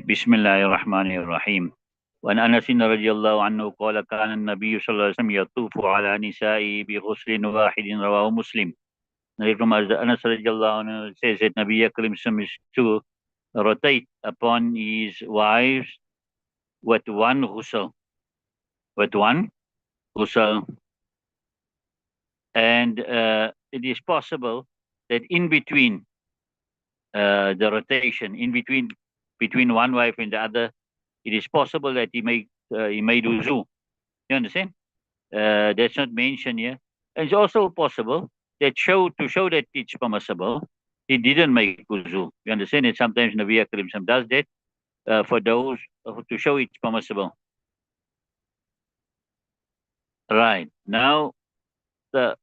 Bismillahir Rahmanir Rahim. وعن أنس رضي الله عنه قال كان النبي صلى الله عليه وسلم يطوف على نسائه بغسل واحد رواه Muslim. Narrated from Anas radiallahu anhu says that Nabi Karim is to rotate upon his wives with one ghusl, with one ghusl. And it is possible that in between the rotation, between one wife and the other, it is possible that he made wuzu. You understand? That's not mentioned here. And it's also possible that to show that it's permissible, he didn't make wuzu. You understand? And sometimes Nabi Karim does that for those to show it's permissible. Right. Now, the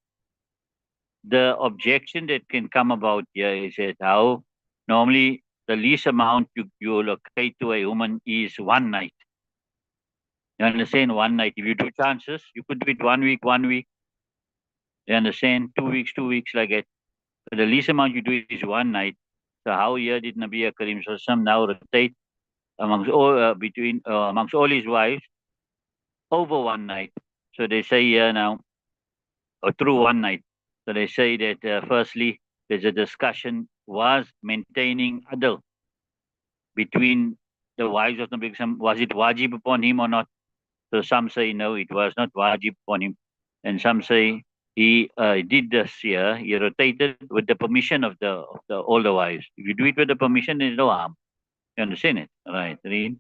objection that can come about here is that how normally the least amount you allocate to a woman is one night. You understand? One night. If you do chances, you could do it 1 week, 1 week. You understand? 2 weeks, 2 weeks, like that. But the least amount you do is one night. So how here did Nabi Karim now rotate amongst all his wives over one night? So they say here now, or through one night. So they say that firstly, there's a discussion, was maintaining adl between the wives of Nabi Karim, was it wajib upon him or not? So some say no, it was not wajib upon him. And some say he did this here, he rotated with the permission of the older wives. If you do it with the permission, there's no harm. You understand it? Right. Read.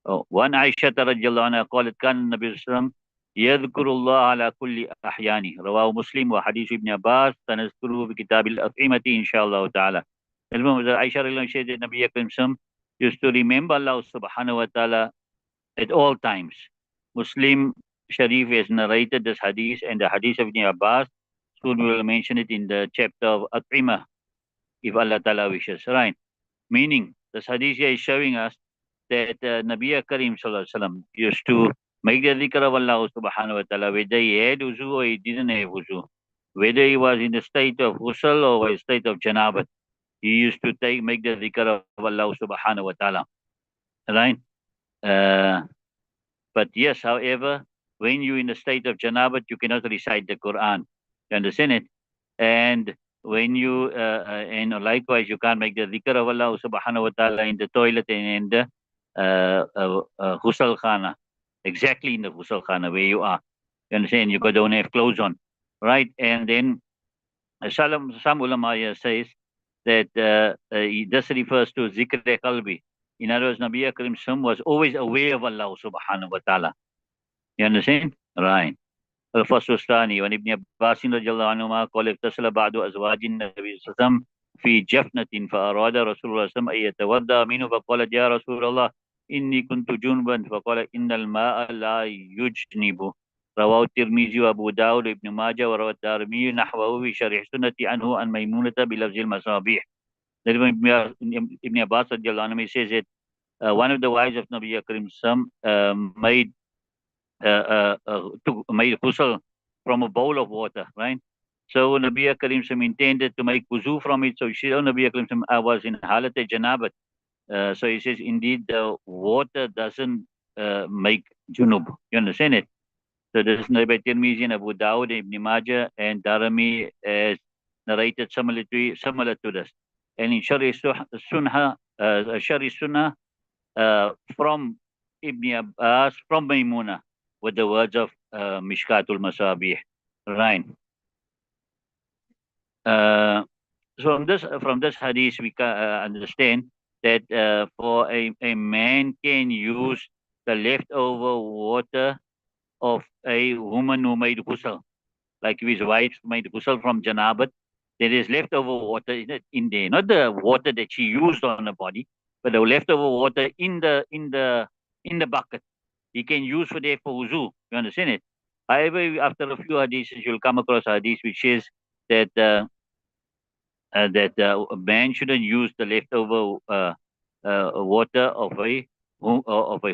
One Aisha radiallahu anha قالت كان النبي صلى الله عليه وسلم يذكر الله على كل أحيانه رواه مسلم وحديث ابن عباس سنذكره في كتاب الأطعمة إن شاء الله تعالى. Aisha radiallahu anha said that Nabi Karim used to remember Allah subhanahu wa ta'ala at all times. Muslim Sharif has narrated this hadith and the hadith of Ibn Abbas. Soon we will mention it in the chapter of At'imah, if Allah Ta'ala wishes. Right. Meaning, this hadith here is showing us that Nabi Karim used to make the dhikr of Allah subhanahu wa ta'ala, whether he had wuzu or he didn't have wuzu. Whether he was in the state of ghusl or a state of janabat, he used to make the dhikr of Allah subhanahu wa ta'ala. Right? But yes, however, when you're in the state of janabat, you cannot recite the Quran. You understand it? And when you, and likewise, you can't make the dhikr of Allah subhanahu wa ta'ala in the toilet and in the ghusl khana. Exactly in the ghusl khana where you are. You understand? You don't have clothes on. Right? And then some ulama here says that this refers to zikr qalbi. In other words, Nabi Karim was always aware of Allah subhanahu wa ta'ala. You understand? Right. الفصل الثاني وعن ابن عباس رضي الله عنهما قال اغتسل بعض أزواج النبي صلى الله عليه وسلم في جفنة فأراد رسول الله صلى الله عليه وسلم أن يتوضأ منه فقالت يا رسول الله إني كنت جنبا فقال إن الماء لا يجنب. رواه الترمذي وأبو داود وابن ماجه وروى الدارمي نحوه في شرح سنة عنه عن ميمونة بلفظ المصابيح. Ibn Abbas radiallahu anhu says that one of the wives of Nabi Karim made ghusl from a bowl of water, right? So Nabi Karim intended to make wuzu from it. So she said, oh Nabi Karim, I was in halat janabat. So he says, indeed, the water doesn't make junub. You understand it? So this is narrated by Tirmidhi and Abu Dawud, Ibn Majah, and Darimi as narrated similar to this. And in Shari Sunnah, from Ibn Abbas, from Maimuna, with the words of Mishkatul Masabih. Right. So from this hadith, we can understand that for a man can use the leftover water of a woman who made ghusl, like if his wife made ghusl from janabat, there is leftover water in there, not the water that she used on the body, but the leftover water in the bucket. He can use for that for wuzu. You understand it? However, after a few hadiths, you'll come across a hadith which says that a man shouldn't use the leftover water of a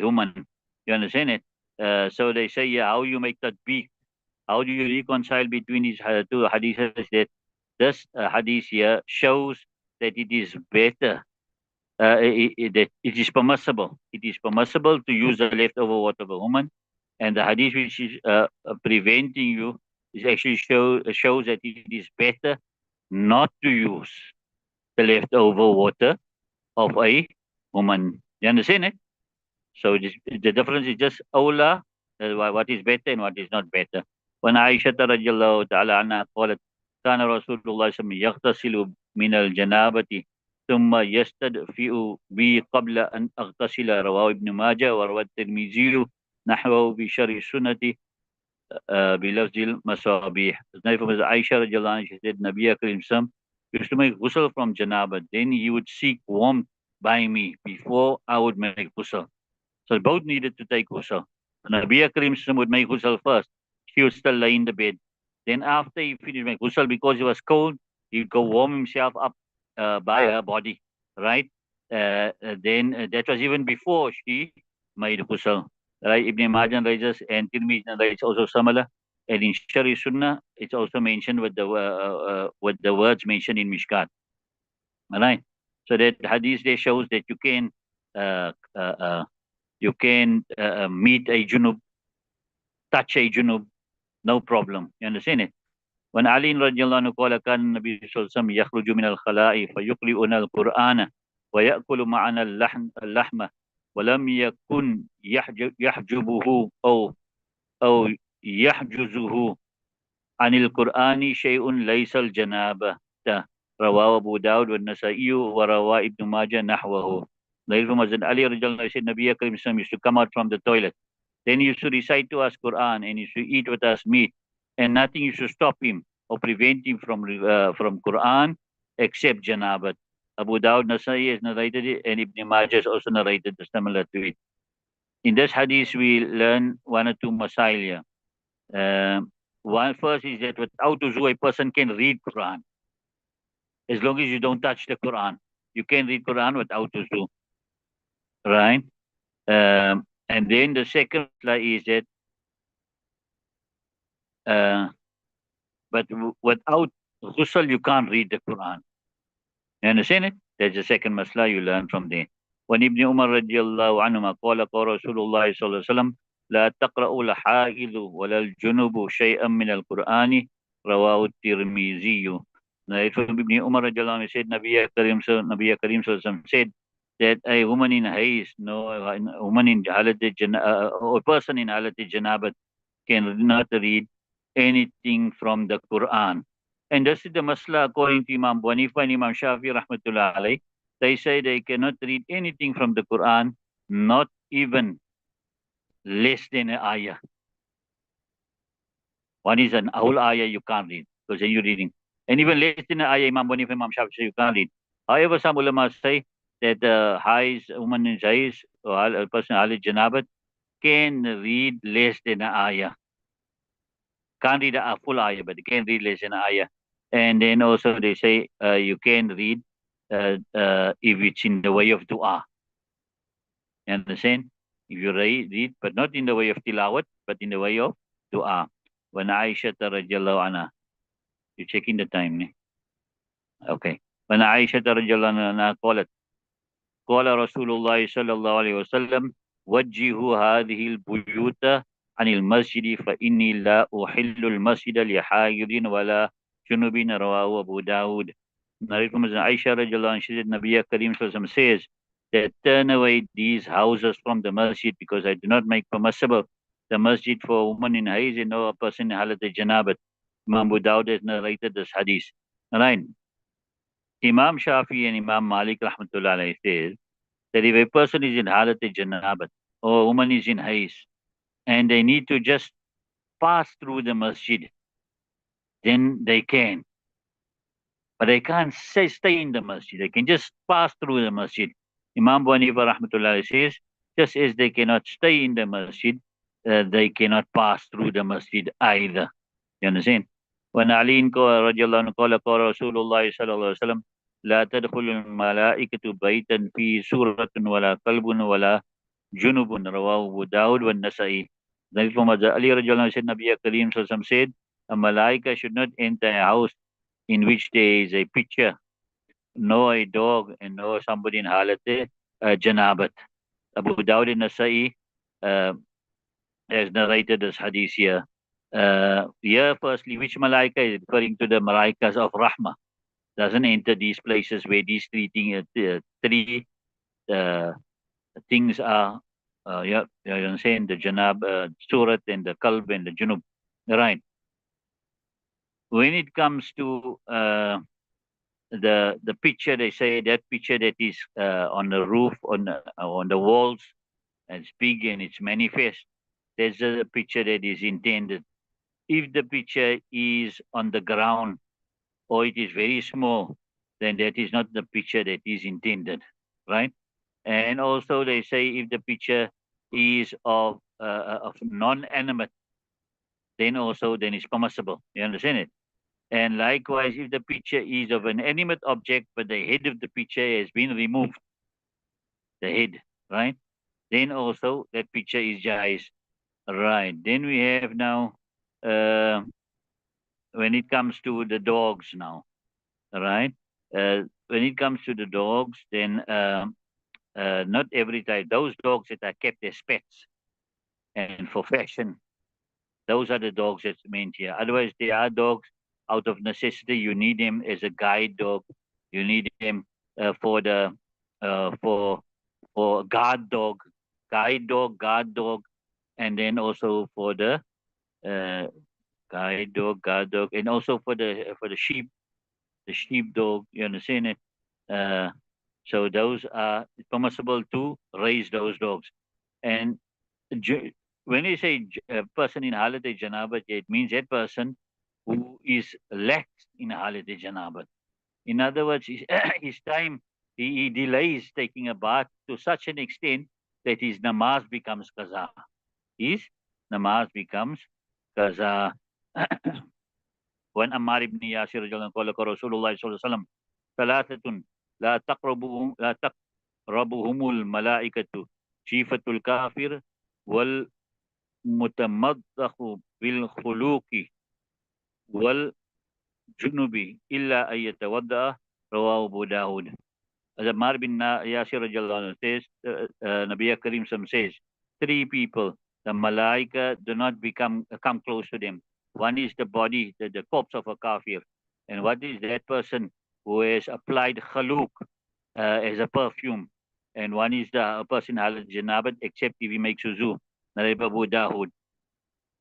woman. You understand it? So they say, yeah, how you make that big? How do you reconcile between these two hadiths? That this hadith here shows that it is better that it is permissible. It is permissible to use the leftover water of a woman, and the hadith which is preventing you is actually shows that it is better not to use the leftover water of a woman. You understand it? So the difference is just awla, what is better and what is not better. When Aisha radiallahu ta'ala anha قالت كان رسول الله صلى الله عليه وسلم يغتسل من الجنابة ثم يستدفئ بي قبل أن أغتسل رواه ابن ماجه وروى الترمذي نحوه بشرح السنة بلفظ المصابيح. From Aisha radiallahu anha, she said Nabi Karim Sam used to make ghusl from janaba. Then he would seek warmth by me before I would make ghusl. So both needed to take ghusl. Nabi Karim would make ghusl first. She would still lay in the bed. Then after he finished making ghusl, because it was cold, he would go warm himself up by her body, right? Then that was even before she made ghusl. Right? Ibn Majah raises and Tirmidhi writes also similar. And in Shari Sunnah, it's also mentioned with the words mentioned in Mishkat. All right. So that hadith there shows that uh, uh, uh, you can meet a junub, touch a junub, no problem. You understand it? When Ali radiallahu anhu قال كان النبي صلى الله عليه وسلم يخرج من الخلاء فيقرئنا القرآن ويأكل معنا اللحم ولم يكن يحجبه أو يحجزه عن القرآن شيء ليس الجنابة رواه أبو داود والنسائي ورواه ابن ماجه نحوه. Later from Hazrat Ali radiallahu anhu said Nabi Karim used to come out from the toilet. Then he used to recite to us Quran and he used to eat with us meat, and nothing used to stop him or prevent him from Quran except Janabat. Abu Dawud Nasai has narrated it, and Ibn Majah has also narrated similar to it. In this hadith, we learn one or two masail. One first is that without wuzu, a person can read Quran as long as you don't touch the Quran. You can read Quran without wuzu, right? And then the second is that, but without ghusl, you can't read the Quran. You understand it? That's the second masla you learn from there. When Ibn Umar radiallahu anhuma قال قال رسول الله صلى الله عليه وسلم لا تقرأوا الحائض ولا الجنوب شيئا من القرآن رواه الترمذي. Now, from Ibn Umar radiallahu anhu said Nabi Karim sallallahu alaihi wasallam said that a woman in haze, no, a woman in halat or a person in halat janabat can not read anything from the Quran. And this is the masla according to Imam Abu Hanifa and Imam Shafi rahmatullah alayh. They say they cannot read anything from the Quran, not even less than an ayah. One is an whole ayah you can't read because then you're reading. And even less than an ayah, Imam Abu Hanifa and Imam Shafi say you can't read. However, some ulama say that a woman in Jais or a person in Janabat can read less than an ayah. Can't read a full ayah, but they can read less than an ayah. And then also they say you can read if it's in the way of dua. You understand? If you read, but not in the way of tilawat, but in the way of dua. When Aisha radiallahu anha, you're checking the time, ne? Okay. When Aisha radiallahu anha قالت قال رسول الله صلى الله عليه وسلم وجهوا هذه البيوت عن المسجد فإني لا أحل المسجد لحائض ولا جنوب رواه أبو داود. Narrated from Aisha radiallahu anha, she said Nabi Karim says that turn away these houses from the masjid because I do not make permissible the masjid for a woman in haze and no person in halat janabat. Imam Abu Dawud has narrated this hadith. Right. Imam Shafi and Imam Malik rahmatullah alayhi says that if a person is in halat janabat or a woman is in haze and they need to just pass through the masjid, then they can. But they can't stay in the masjid. They can just pass through the masjid. Imam Abu Hanifa rahmatullah says, just as they cannot stay in the masjid, they cannot pass through the masjid either. You understand? When Ali radiallahu anhu qala qala Rasulullah sallallahu alaihi wasallam لا تدخل الملائكة بيتا فيه سورة ولا قلب ولا جنوب رواه أبو داود والنسائي. Then from Ali radiallahu anhu said Nabi Karim sallallahu alaihi wasallam said a malaika should not enter a house in which there is a picture know a dog and know somebody in halat janabat. Abu Dawud and Nasai has narrated this hadith here. Here, firstly, which malaika is referring to the malaikas of rahmah? Doesn't enter these places where these three uh, things are. Yeah, you're saying the janab, surat, and the kalb and the junub. Right. When it comes to the picture, they say that picture that is on the roof, on the walls, and it's big and it's manifest. There's a picture that is intended. If the picture is on the ground or it is very small, then that is not the picture that is intended, right? And also they say if the picture is of non-animate, then it's permissible. You understand it? And likewise, if the picture is of an animate object, but the head of the picture has been removed, the head, right? Then also that picture is jais. Right. Then we have now, uh, when it comes to the dogs now, right? When it comes to the dogs, then not every time. Those dogs that are kept as pets and for fashion, those are the dogs that's meant here. Otherwise, they are dogs out of necessity. You need them as a guide dog. You need them for the for guard dog, and then also for the uh, guard dog, and also for the sheep dog. You understand it? Uh, so those are permissible to raise those dogs. And ju- when you say a person in holiday janabat, it means that person who is lax in holiday janabat. In other words, his time, he delays taking a bath to such an extent that his namaz becomes qaza. His namaz becomes qaza. وعن عمار بن ياسر رضي الله عنه قال قال رسول الله صلى الله عليه وسلم ثلاثة لا تقربهم الملائكة جيفة الكافر والمتمضخ بالخلوق والجنب إلا أن يتودع رواه أبو داود. As Ammar bin Yasir radiallahu anhu says, Nabi Karim says, three people, the malaika do not come close to them. One is the body, the corpse of a kafir. And what is that person who has applied khaluk as a perfume? And one is the person halal janabat, except if he makes wuzu. Narib Abu Dawood.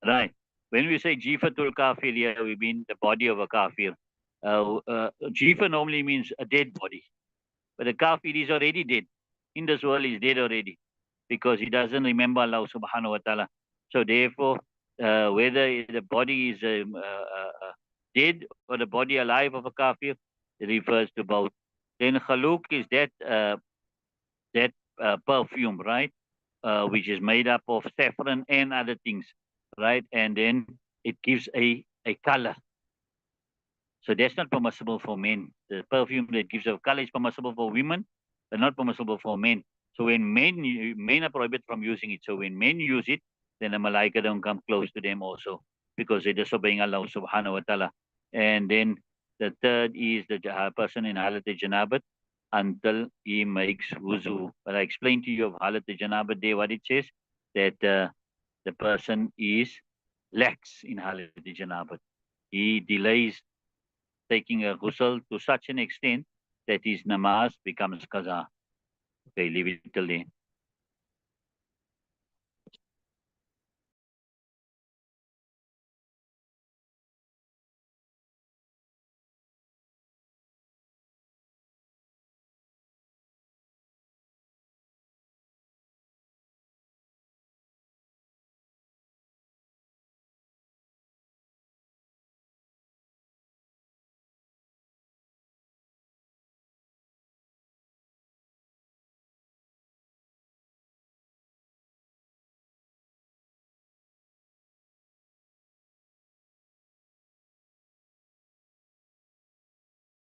Right. When we say jifatul kafir, yeah, we mean the body of a kafir. Jifa normally means a dead body. But the kafir is already dead. In this world, he's dead already because he doesn't remember Allah subhanahu wa ta'ala. So therefore, whether the body is dead or the body alive of a kafir, it refers to both. Then khaluk is that perfume, right? Which is made up of saffron and other things, right? And then it gives a color. So that's not permissible for men. The perfume that gives a color is permissible for women, but not permissible for men. So when men are prohibited from using it. So when men use it, then the malaika don't come close to them also because they're disobeying Allah subhanahu wa ta'ala. And then the third is the person in halat janabat until he makes wuzu. But I explained to you of halat janabat there what it says, that the person is lax in halat janabat. He delays taking a ghusl to such an extent that his namaz becomes qaza. Okay, leave it till then.